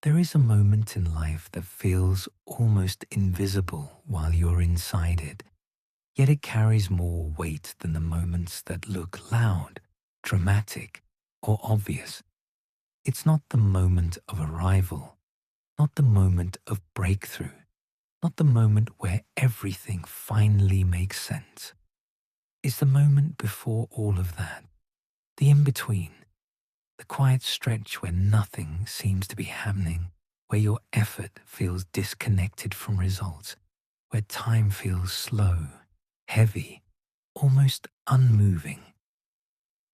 There is a moment in life that feels almost invisible while you're inside it, yet it carries more weight than the moments that look loud, dramatic, or obvious. It's not the moment of arrival, not the moment of breakthrough, not the moment where everything finally makes sense. It's the moment before all of that, the in between, the quiet stretch where nothing seems to be happening, where your effort feels disconnected from results, where time feels slow, heavy, almost unmoving.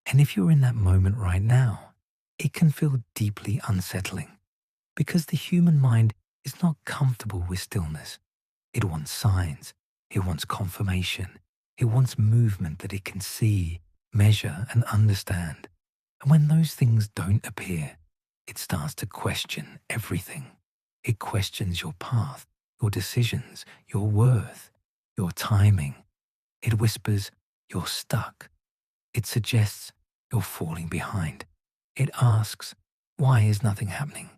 And if you're in that moment right now, it can feel deeply unsettling because the human mind is not comfortable with stillness. It wants signs, it wants confirmation, it wants movement that it can see, measure, and understand. And when those things don't appear, it starts to question everything. It questions your path, your decisions, your worth, your timing. It whispers, you're stuck. It suggests you're falling behind. It asks, why is nothing happening?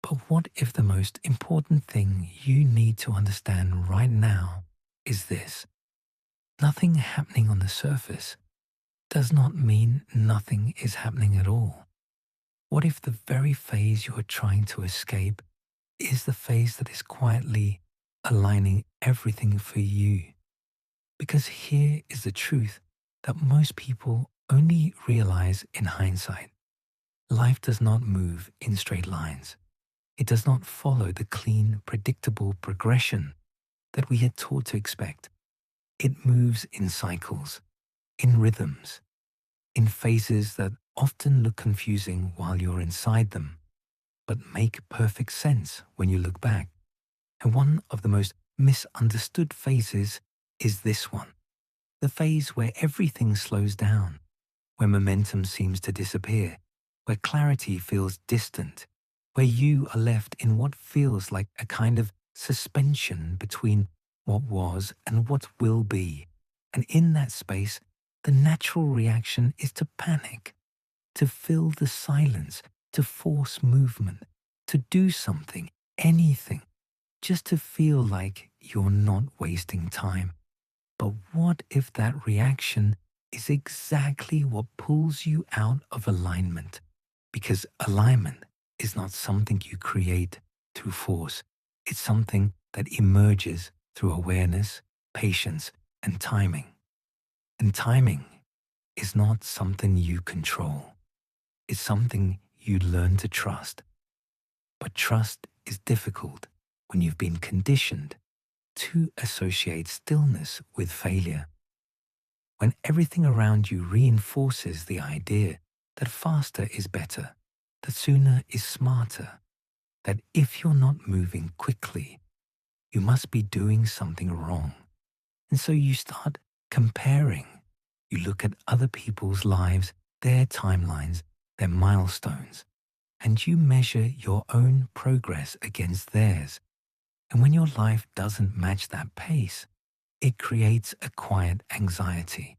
But what if the most important thing you need to understand right now is this? Nothing happening on the surface does not mean nothing is happening at all. What if the very phase you are trying to escape is the phase that is quietly aligning everything for you? Because here is the truth that most people only realize in hindsight. Life does not move in straight lines. It does not follow the clean, predictable progression that we had taught to expect. It moves in cycles, in rhythms, in phases that often look confusing while you're inside them, but make perfect sense when you look back. And one of the most misunderstood phases is this one, the phase where everything slows down, where momentum seems to disappear, where clarity feels distant, where you are left in what feels like a kind of suspension between what was and what will be. And in that space, the natural reaction is to panic, to fill the silence, to force movement, to do something, anything, just to feel like you're not wasting time. But what if that reaction is exactly what pulls you out of alignment? Because alignment is not something you create through force. It's something that emerges through awareness, patience, and timing. And timing is not something you control. It's something you learn to trust. But trust is difficult when you've been conditioned to associate stillness with failure. When everything around you reinforces the idea that faster is better, that sooner is smarter, that if you're not moving quickly, you must be doing something wrong. And so you start comparing. You look at other people's lives, their timelines, their milestones, and you measure your own progress against theirs. And when your life doesn't match that pace, it creates a quiet anxiety,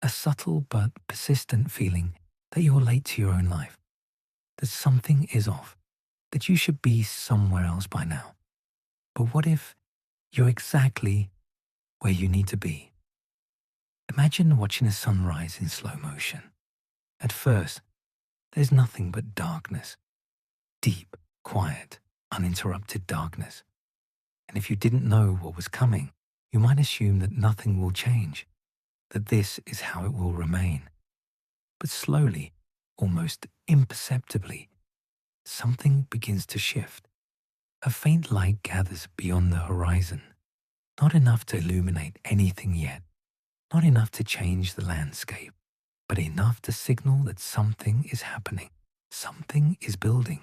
a subtle but persistent feeling that you're late to your own life, that something is off, that you should be somewhere else by now. But what if you're exactly where you need to be? Imagine watching a sunrise in slow motion. At first, there's nothing but darkness, deep, quiet, uninterrupted darkness. And if you didn't know what was coming, you might assume that nothing will change, that this is how it will remain. But slowly, almost imperceptibly, something begins to shift. A faint light gathers beyond the horizon, not enough to illuminate anything yet, not enough to change the landscape, but enough to signal that something is happening, something is building.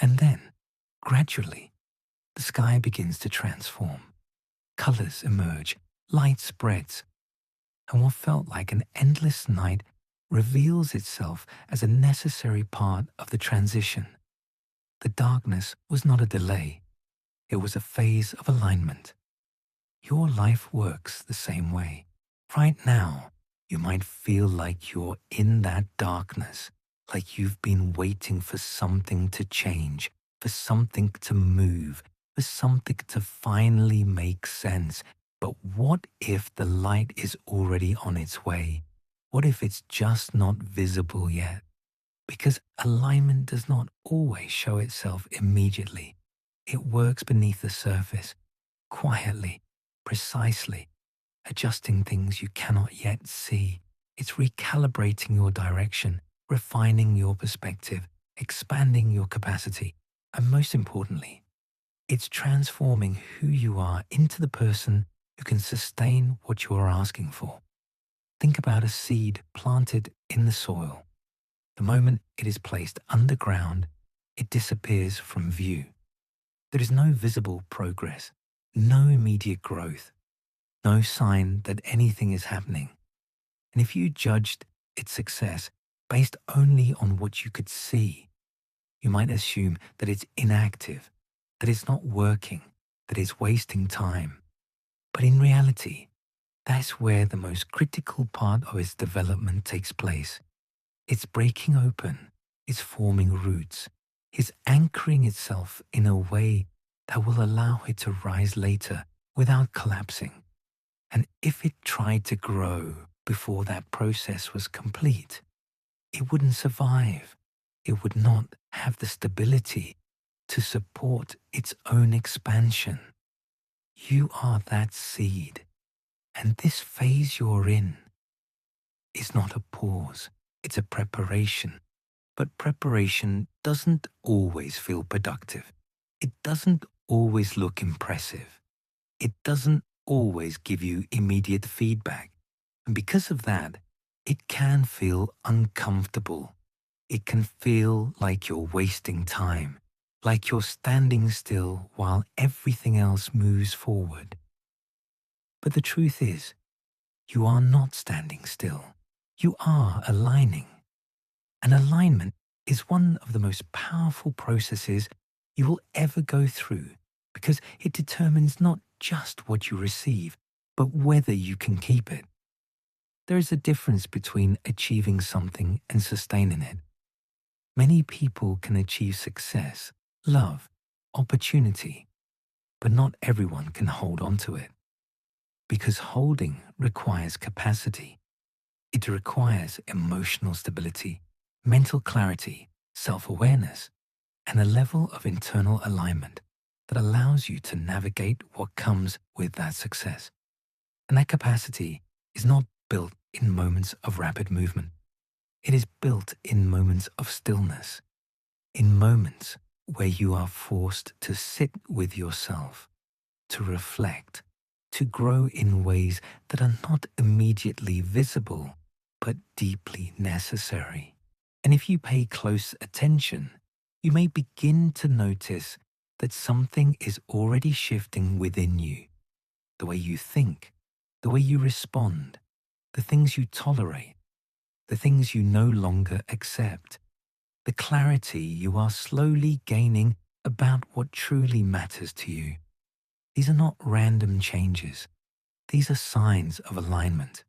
And then, gradually, the sky begins to transform. Colors emerge, light spreads, and what felt like an endless night reveals itself as a necessary part of the transition. The darkness was not a delay, it was a phase of alignment. Your life works the same way. Right now, you might feel like you're in that darkness, like you've been waiting for something to change, for something to move, for something to finally make sense. But what if the light is already on its way? What if it's just not visible yet? Because alignment does not always show itself immediately. It works beneath the surface, quietly, precisely, adjusting things you cannot yet see. It's recalibrating your direction, refining your perspective, expanding your capacity, and most importantly, it's transforming who you are into the person who can sustain what you are asking for. Think about a seed planted in the soil. The moment it is placed underground, it disappears from view. There is no visible progress, no immediate growth, no sign that anything is happening. And if you judged its success based only on what you could see, you might assume that it's inactive, that it's not working, that it's wasting time. But in reality, that's where the most critical part of its development takes place. It's breaking open, it's forming roots, it's anchoring itself in a way that will allow it to rise later without collapsing. And if it tried to grow before that process was complete, it wouldn't survive. It would not have the stability to support its own expansion. You are that seed, and this phase you're in is not a pause, it's a preparation. But preparation doesn't always feel productive. It doesn't always look impressive. It doesn't always give you immediate feedback. And because of that, it can feel uncomfortable. It can feel like you're wasting time, like you're standing still while everything else moves forward. But the truth is, you are not standing still. You are aligning. And alignment is one of the most powerful processes you will ever go through because it determines not just what you receive, but whether you can keep it. There is a difference between achieving something and sustaining it. Many people can achieve success, love, opportunity, but not everyone can hold on to it. Because holding requires capacity. It requires emotional stability, mental clarity, self-awareness, and a level of internal alignment that allows you to navigate what comes with that success. And that capacity is not built in moments of rapid movement. It is built in moments of stillness, in moments where you are forced to sit with yourself, to reflect, to grow in ways that are not immediately visible, but deeply necessary. And if you pay close attention, you may begin to notice that something is already shifting within you. The way you think, the way you respond, the things you tolerate, the things you no longer accept, the clarity you are slowly gaining about what truly matters to you. These are not random changes. These are signs of alignment.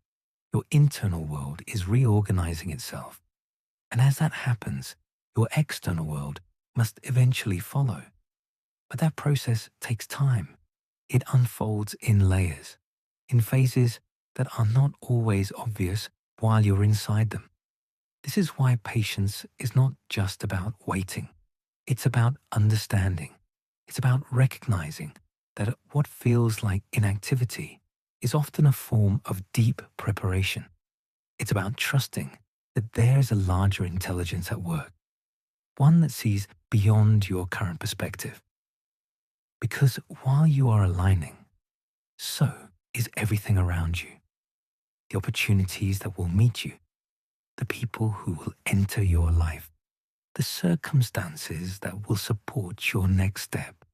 Your internal world is reorganizing itself. And as that happens, your external world must eventually follow. But that process takes time. It unfolds in layers, in phases that are not always obvious while you're inside them. This is why patience is not just about waiting. It's about understanding. It's about recognizing that what feels like inactivity is often a form of deep preparation. It's about trusting that there's a larger intelligence at work, one that sees beyond your current perspective. Because while you are aligning, so is everything around you. The opportunities that will meet you, the people who will enter your life, the circumstances that will support your next step.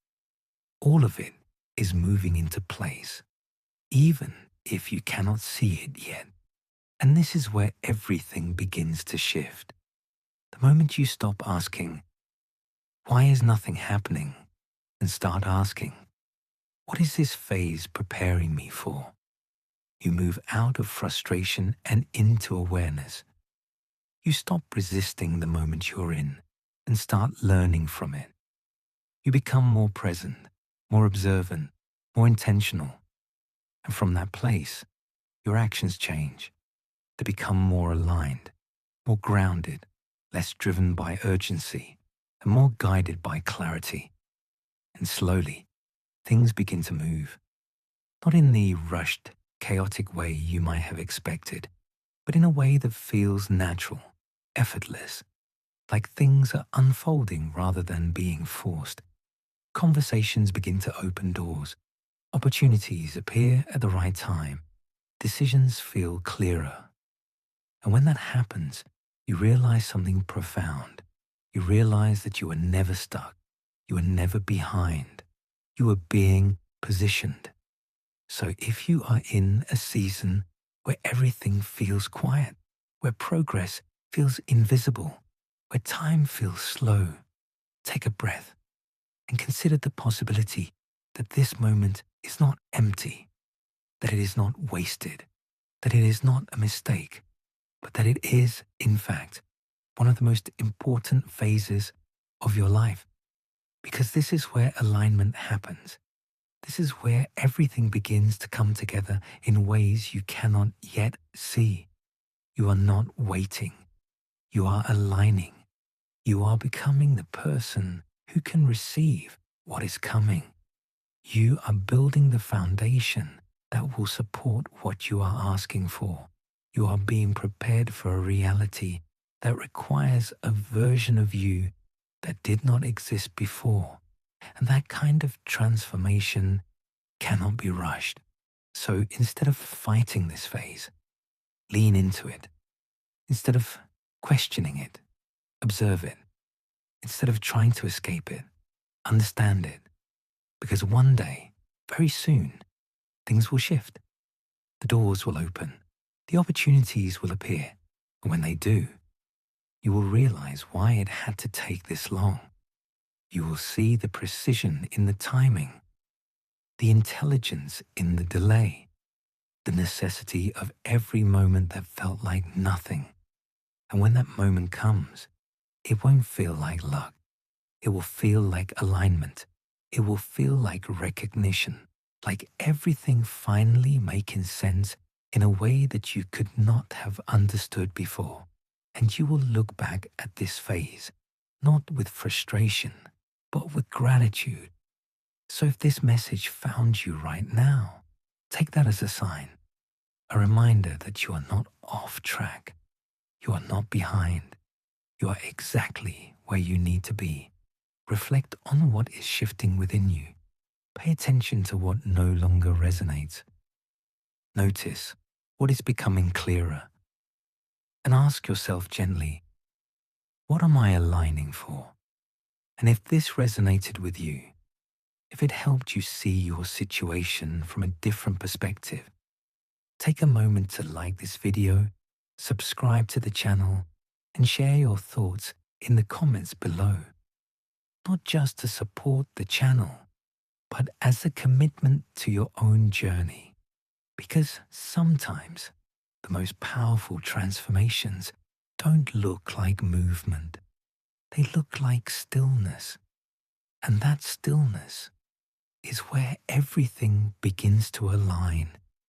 All of it is moving into place, even if you cannot see it yet. And this is where everything begins to shift. The moment you stop asking, why is nothing happening? And start asking, what is this phase preparing me for? You move out of frustration and into awareness. You stop resisting the moment you're in and start learning from it. You become more present, more observant, more intentional. And from that place, your actions change. They become more aligned, more grounded, less driven by urgency, and more guided by clarity. And slowly, things begin to move. Not in the rushed, chaotic way you might have expected, but in a way that feels natural, effortless, like things are unfolding rather than being forced. Conversations begin to open doors. Opportunities appear at the right time. Decisions feel clearer. And when that happens, you realize something profound. You realize that you are never stuck. You are never behind. You are being positioned. So if you are in a season where everything feels quiet, where progress feels invisible, where time feels slow, take a breath and consider the possibility that this moment is not empty, that it is not wasted, that it is not a mistake, but that it is, in fact, one of the most important phases of your life. Because this is where alignment happens. This is where everything begins to come together in ways you cannot yet see. You are not waiting. You are aligning. You are becoming the person who can receive what is coming. You are building the foundation that will support what you are asking for. You are being prepared for a reality that requires a version of you that did not exist before. And that kind of transformation cannot be rushed. So instead of fighting this phase, lean into it. Instead of questioning it, observe it. Instead of trying to escape it, understand it. Because one day, very soon, things will shift. The doors will open. The opportunities will appear. And when they do, you will realize why it had to take this long. You will see the precision in the timing, the intelligence in the delay, the necessity of every moment that felt like nothing. And when that moment comes, it won't feel like luck. It will feel like alignment. It will feel like recognition, like everything finally making sense in a way that you could not have understood before. And you will look back at this phase, not with frustration, but with gratitude. So if this message found you right now, take that as a sign, a reminder that you are not off track. You are not behind. You are exactly where you need to be. Reflect on what is shifting within you. Pay attention to what no longer resonates. Notice what is becoming clearer. And ask yourself gently, what am I aligning for? And if this resonated with you, if it helped you see your situation from a different perspective, take a moment to like this video, subscribe to the channel, and share your thoughts in the comments below. Not just to support the channel, but as a commitment to your own journey. Because sometimes the most powerful transformations don't look like movement. They look like stillness. And that stillness is where everything begins to align.